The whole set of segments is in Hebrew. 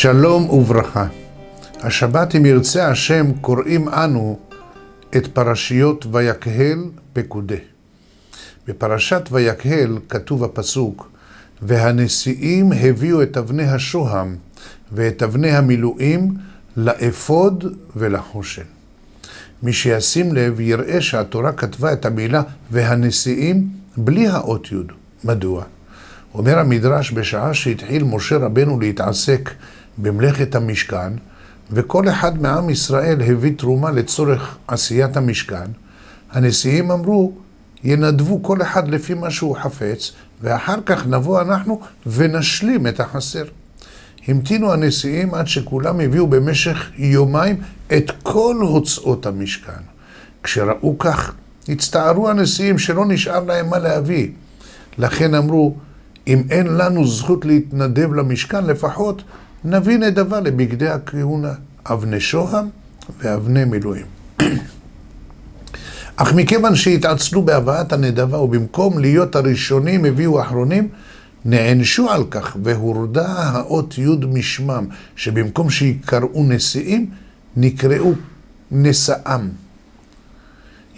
שלום וברכה. השבת אם ירצה השם קוראים אנו את פרשיות ויקהל פקודה. בפרשת ויקהל כתוב הפסוק: והנשיאים הביאו את אבני השוהם ואת אבני המילואים לאפוד ולחושן. מי שישים לב יראה שהתורה כתבה את המילה והנשיאים בלי האות י'. מדוע? אומר המדרש, בשעה שהתחיל משה רבנו להתעסק במלאכת המשכן, וכל אחד מעם ישראל הביא תרומה לצורך עשיית המשכן, הנשיאים אמרו, ינדבו כל אחד לפי מה שהוא חפץ, ואחר כך נבוא אנחנו ונשלים את החסר. המתינו הנשיאים עד שכולם הביאו במשך יומיים את כל הוצאות המשכן. כשראו כך, הצטערו הנשיאים שלא נשאר להם מה להביא. לכן אמרו, אם אין לנו זכות להתנדב למשכן, לפחות נביא נדבה לבגדי הכהונה, אבני שוהם ואבני מילואים. אך מכיוון שהתעצלו בהבאת הנדבה, ובמקום להיות הראשונים הביאו אחרונים, נענשו על כך, והורדה האות י' משמם, שבמקום שיקראו נשיאים, נקראו נשאם.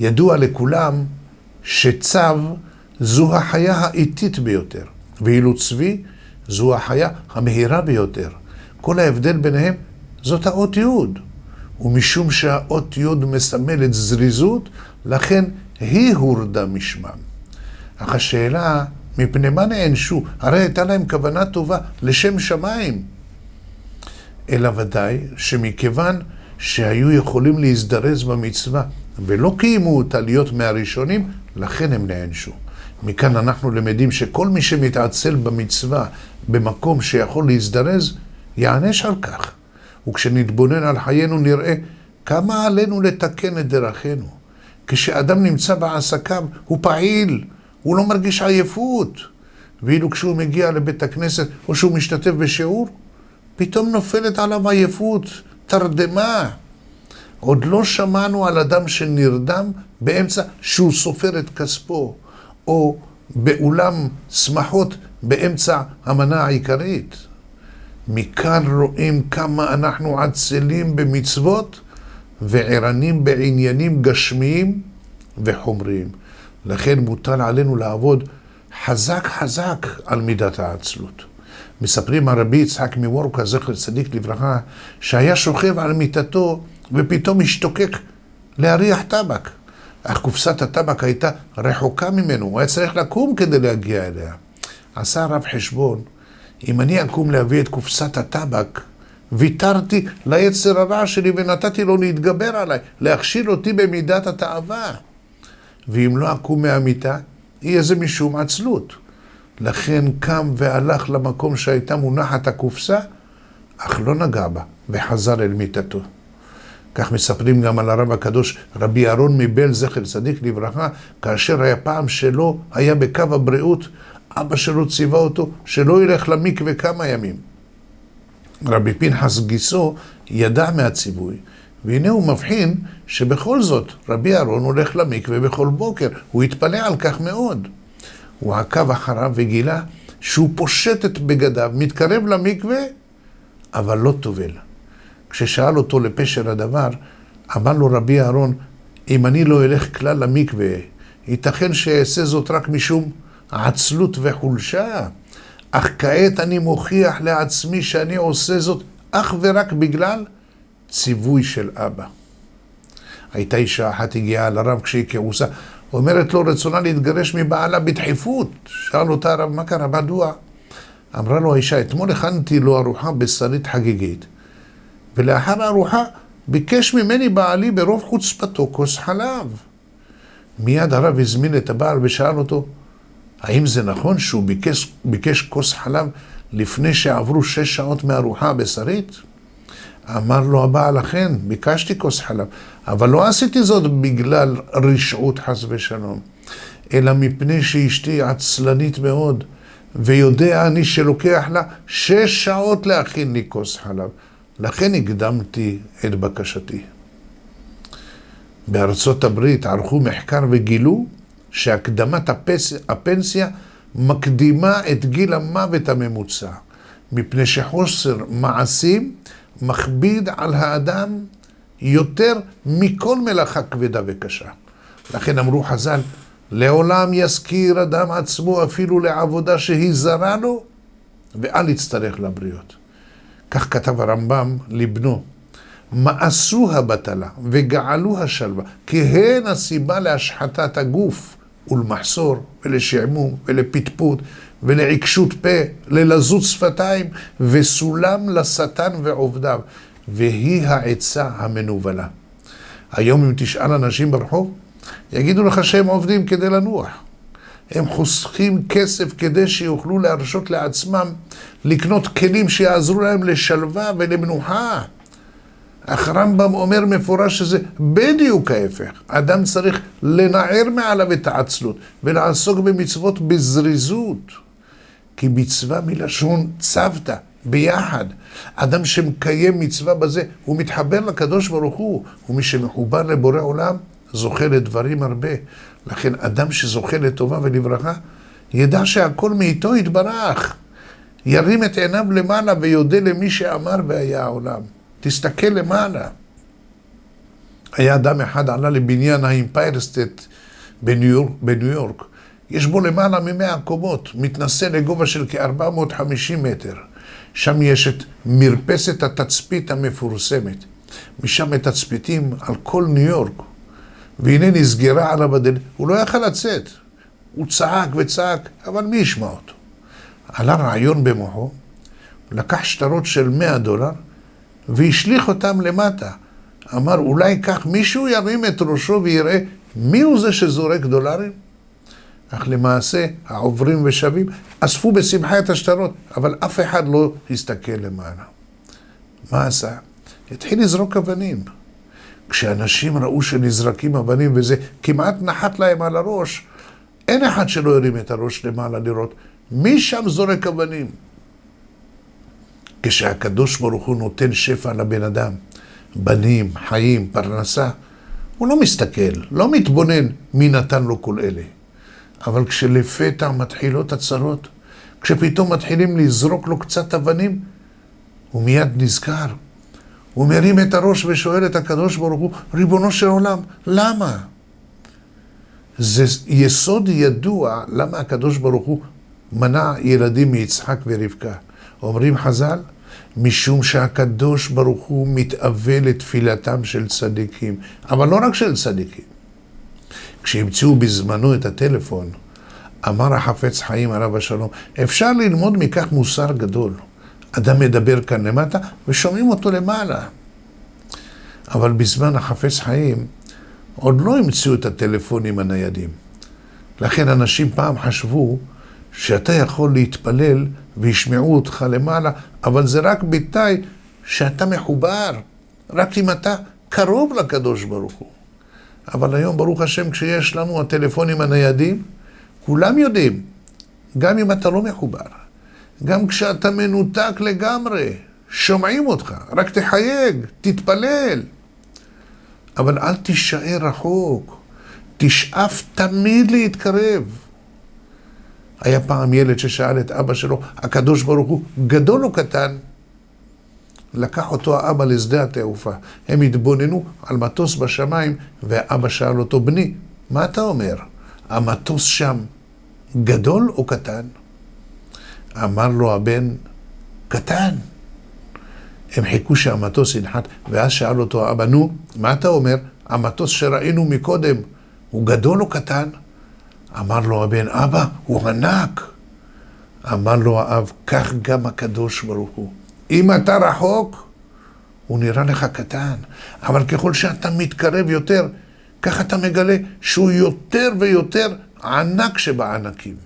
ידוע לכולם שצו זו החיה האיטית ביותר, ואילו צבי זו החיה המהירה ביותר. כל ההבדל ביניהם זאת האות י', ומשום שהאות י' מסמלת זריזות, לכן היא הורדה משמם. אך השאלה, מפני מה נענשו? הרי הייתה להם כוונה טובה לשם שמיים. אלא ודאי שמכיוון שהיו יכולים להזדרז במצווה, ולא קיימו אותה להיות מהראשונים, לכן הם נענשו. מכאן אנחנו למדים שכל מי שמתעצל במצווה במקום שיכול להזדרז, יענש על כך. וכשנתבונן על חיינו נראה כמה עלינו לתקן את דרכינו. כשאדם נמצא בעסקיו הוא פעיל, הוא לא מרגיש עייפות. ואילו כשהוא מגיע לבית הכנסת או שהוא משתתף בשיעור, פתאום נופלת עליו עייפות, תרדמה. עוד לא שמענו על אדם שנרדם באמצע שהוא סופר את כספו, או באולם שמחות באמצע המנה העיקרית. מכאן רואים כמה אנחנו עצלים במצוות וערנים בעניינים גשמיים וחומריים. לכן מוטל עלינו לעבוד חזק חזק על מידת העצלות. מספרים הרבי יצחק מוורקה, זכר צדיק לברכה, שהיה שוכב על מיטתו ופתאום השתוקק להריח טבק. אך קופסת הטבק הייתה רחוקה ממנו, הוא היה צריך לקום כדי להגיע אליה. עשה רב חשבון, אם אני אקום להביא את קופסת הטבק, ויתרתי ליצר הרע שלי ונתתי לו להתגבר עליי, להכשיל אותי במידת התאווה. ואם לא אקום מהמיטה, יהיה זה משום עצלות. לכן קם והלך למקום שהייתה מונחת הקופסה, אך לא נגע בה וחזר אל מיטתו. כך מספרים גם על הרב הקדוש רבי אהרון מבעל, זכר צדיק לברכה, כאשר היה פעם שלו היה בקו הבריאות, אבא שלו ציווה אותו שלא ילך למקווה כמה ימים. רבי פנחס גיסו ידע מהציווי, והנה הוא מבחין שבכל זאת רבי אהרון הולך למקווה בכל בוקר, הוא התפלא על כך מאוד. הוא עקב אחריו וגילה שהוא פושט את בגדיו, מתקרב למקווה, אבל לא טובל. כששאל אותו לפשר הדבר, אמר לו רבי אהרון, אם אני לא אלך כלל למקווה, ייתכן שיעשה זאת רק משום עצלות וחולשה, אך כעת אני מוכיח לעצמי שאני עושה זאת אך ורק בגלל ציווי של אבא. הייתה אישה אחת הגיעה לרב כשהיא כעוסה, אומרת לו רצונה להתגרש מבעלה בדחיפות. שאל אותה הרב, מה קרה? מדוע? אמרה לו האישה, אתמול הכנתי לו ארוחה בשרית חגיגית, ולאחר הארוחה ביקש ממני בעלי ברוב חוצפתו כוס חלב. מיד הרב הזמין את הבעל ושאל אותו, האם זה נכון שהוא ביקש כוס חלב לפני שעברו 6 שעות מהארוחה הבשרית? אמר לו הבעל, אכן, ביקשתי כוס חלב, אבל לא עשיתי זאת בגלל רשעות חס ושלום, אלא מפני שאשתי עצלנית מאוד, ויודע אני שלוקח לה 6 שעות להכין לי כוס חלב. לכן הקדמתי את בקשתי. בארצות הברית ערכו מחקר וגילו שהקדמת הפנסיה מקדימה את גיל המוות הממוצע. מפני שחוסר מעשים מכביד על האדם יותר מכל מלאכה כבדה וקשה. לכן אמרו חז"ל, לעולם יזכיר אדם עצמו אפילו לעבודה שהיא זרה לו, ואל יצטרך לבריות. כך כתב הרמב"ם לבנו, מעשו הבטלה וגעלו השלווה, כי הן הסיבה להשחתת הגוף ולמחסור ולשעמום ולפטפוט ולעיקשות פה, ללזות שפתיים וסולם לשטן ועובדיו, והיא העצה המנובלה. היום אם תשאל אנשים ברחוב, יגידו לך שהם עובדים כדי לנוח. הם חוסכים כסף כדי שיוכלו להרשות לעצמם לקנות כלים שיעזרו להם לשלווה ולמנוחה. אך רמב"ם אומר מפורש שזה בדיוק ההפך. אדם צריך לנער מעליו את העצלות ולעסוק במצוות בזריזות. כי מצווה מלשון צוותא, ביחד. אדם שמקיים מצווה בזה, הוא מתחבר לקדוש ברוך הוא, ומי שמחובר לבורא עולם, זוכה לדברים הרבה. לכן אדם שזוכה לטובה ולברכה, ידע שהכל מאיתו יתברך. ירים את עיניו למעלה ויודה למי שאמר והיה העולם. תסתכל למעלה. היה אדם אחד עלה לבניין האמפייר סטייט בניו יורק. יש בו למעלה מ100 קומות, מתנסה לגובה של כ450 מטר. שם יש את מרפסת התצפית המפורסמת. משם מתצפיתים על כל ניו יורק. והנה נסגרה עליו הדלת. הוא לא יכל לצאת. הוא צעק וצעק, אבל מי ישמע אותו? עלה רעיון במוחו, לקח שטרות של $100 והשליך אותם למטה. אמר, אולי כך מישהו ירים את ראשו ויראה מי הוא זה שזורק דולרים? אך למעשה העוברים ושבים אספו בשמחה את השטרות, אבל אף אחד לא הסתכל למעלה. מה עשה? התחיל לזרוק אבנים. כשאנשים ראו שנזרקים אבנים וזה כמעט נחת להם על הראש, אין אחד שלא הרים את הראש למעלה לראות מי שם זורק אבנים. כשהקדוש ברוך הוא נותן שפע לבן אדם, בנים, חיים, פרנסה, הוא לא מסתכל, לא מתבונן מי נתן לו כל אלה. אבל כשלפתע מתחילות הצרות, כשפתאום מתחילים לזרוק לו קצת אבנים, הוא מיד נזכר. הוא מרים את הראש ושואל את הקדוש ברוך הוא, ריבונו של עולם, למה? זה יסוד ידוע למה הקדוש ברוך הוא מנע ילדים מיצחק ורבקה. אומרים חז"ל, משום שהקדוש ברוך הוא מתאווה לתפילתם של צדיקים, אבל לא רק של צדיקים. כשהמציאו בזמנו את הטלפון, אמר החפץ חיים עליו השלום, אפשר ללמוד מכך מוסר גדול. אדם מדבר כאן למטה ושומעים אותו למעלה. אבל בזמן החפץ חיים עוד לא המציאו את הטלפונים הניידים. לכן אנשים פעם חשבו שאתה יכול להתפלל וישמעו אותך למעלה, אבל זה רק בתנאי שאתה מחובר, רק אם אתה קרוב לקדוש ברוך הוא. אבל היום ברוך השם כשיש לנו הטלפונים הניידים, כולם יודעים, גם אם אתה לא מחובר, גם כשאתה מנותק לגמרי, שומעים אותך, רק תחייג, תתפלל. אבל אל תישאר רחוק, תשאף תמיד להתקרב. היה פעם ילד ששאל את אבא שלו, הקדוש ברוך הוא גדול או קטן? לקח אותו האבא לשדה התעופה. הם התבוננו על מטוס בשמיים, והאבא שאל אותו, בני, מה אתה אומר? המטוס שם גדול או קטן? אמר לו הבן, קטן. הם חיכו שהמטוס ינחת, ואז שאל אותו האבא, נו, מה אתה אומר? המטוס שראינו מקודם, הוא גדול או קטן? אמר לו הבן, אבא, הוא ענק. אמר לו האב, כך גם הקדוש ברוך הוא. אם אתה רחוק, הוא נראה לך קטן. אבל ככל שאתה מתקרב יותר, כך אתה מגלה שהוא יותר ויותר ענק שבענקים.